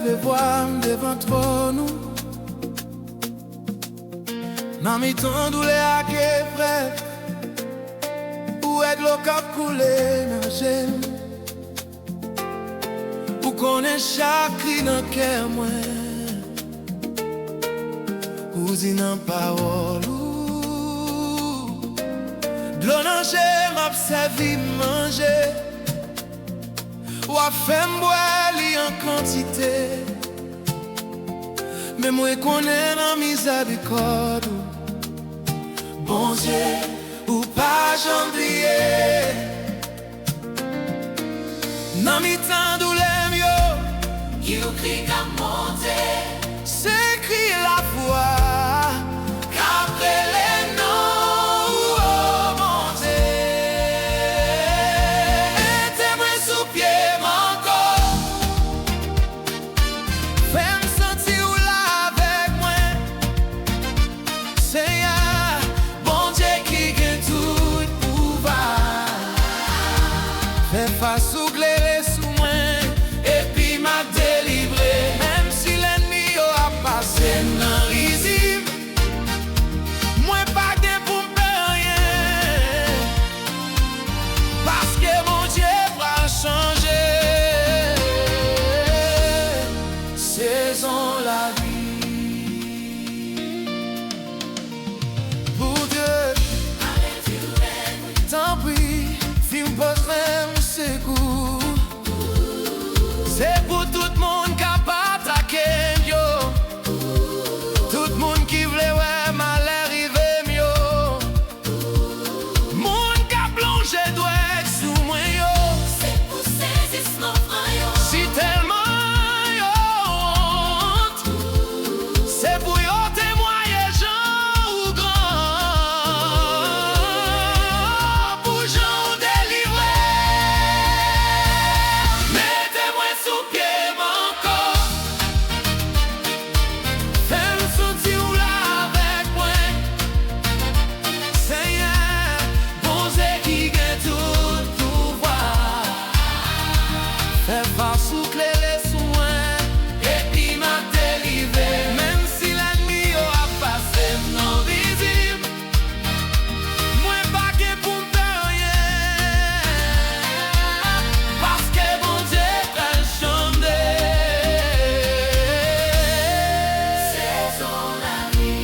les voir devant toi nous. Nan mi tan doule ak frère, ou est l'eau kap koule nan jen, ou konen chaque cri nan kèr mwen, ou di nan parol ou d'lò nan jè m'ap servi manje, ou a fè m'bwè li an quantité, mais moi konen nan miséricorde. Bon Dieu, ou pas j'oublier. Nan mi tan doulem yo, qui ou cri qu'a monté, c'est crier la foi, qu'après les noms, oh mon Dieu. mettez-moi sous pied mon corps, Fais-moi sentir ou là avec moi, Seigneur, bon Dieu qui gagne tout pouvoir. Fais face au glaive sous moi, et puis m'a délivré. même si l'ennemi yo a passé nan rizim. Moi pas de pour m'peur rien, parce que mon Dieu va changer. Saison la vie pour Dieu. Tant pis, si m'poserai m'secours. C'est pour tout le monde qui a pas attaqué yo, tout le monde qui voulait ouais mal arrivé yo, monde qui a plongé doit sous moi yo. C'est pour saisir mon frère, Si tellement yo honte, c'est pour yo témoigner Jean ou grand, pour Jean délivrer. mettez-moi sous pied mon corps, Fais-moi sentir ou là avec moi, Seigneur, bon Dieu qui gagne tout pouvoir. Fais face ou clairer sous moi, et puis m'a délivré. même si l'ennemi yo a passé non visible. Moi pas que pour m'peur rien, parce que bon Dieu va changer. Saison la vie.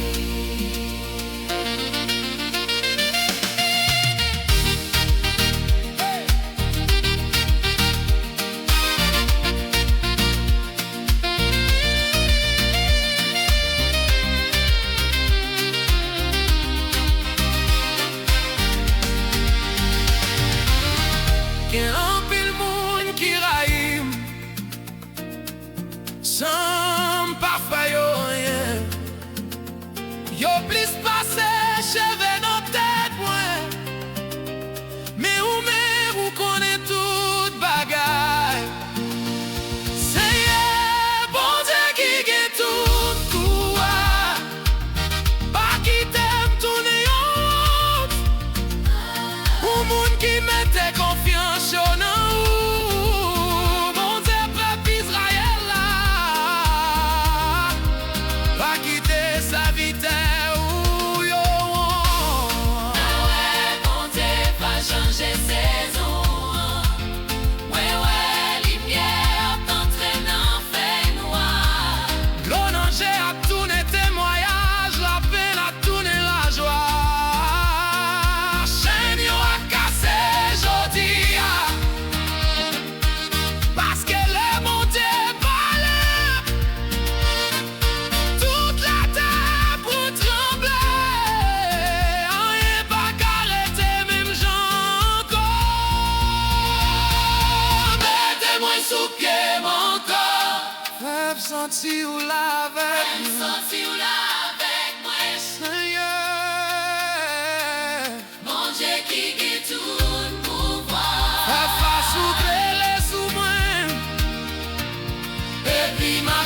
Gen an pile moun ki raïm, sans pa fè yo rien. Yo plis pase cheve nan tèt mwen, mais ou konen tout bagay. Seigneur, bon Dieu qui gen tout pouvoir, pa ki tem tourne honte, ou moun qui mette confiance yo nan ou, bon Dieu peuple Israël la, pa quitte sa vite ou yo. Ah ouais, bon Dieu va changer saison. Ouais, ouais, lumière t'entraîne en fait noir. Gros danger a tourné témoignage, la peine a tourné la joie. Chaîne yo a cassé jodi a, parce que le bon Dieu parle, toute la terre pour trembler. Rien pas qu'arrêter même Jean encore. Mettez-moi sous pied mon corps, Fais sentir ou la avec même moi, sorti ou là avec moi. Seigneur. Mon Dieu qui guide tout pouvoir. Fais face ou clairer sous moi, Et puis m'a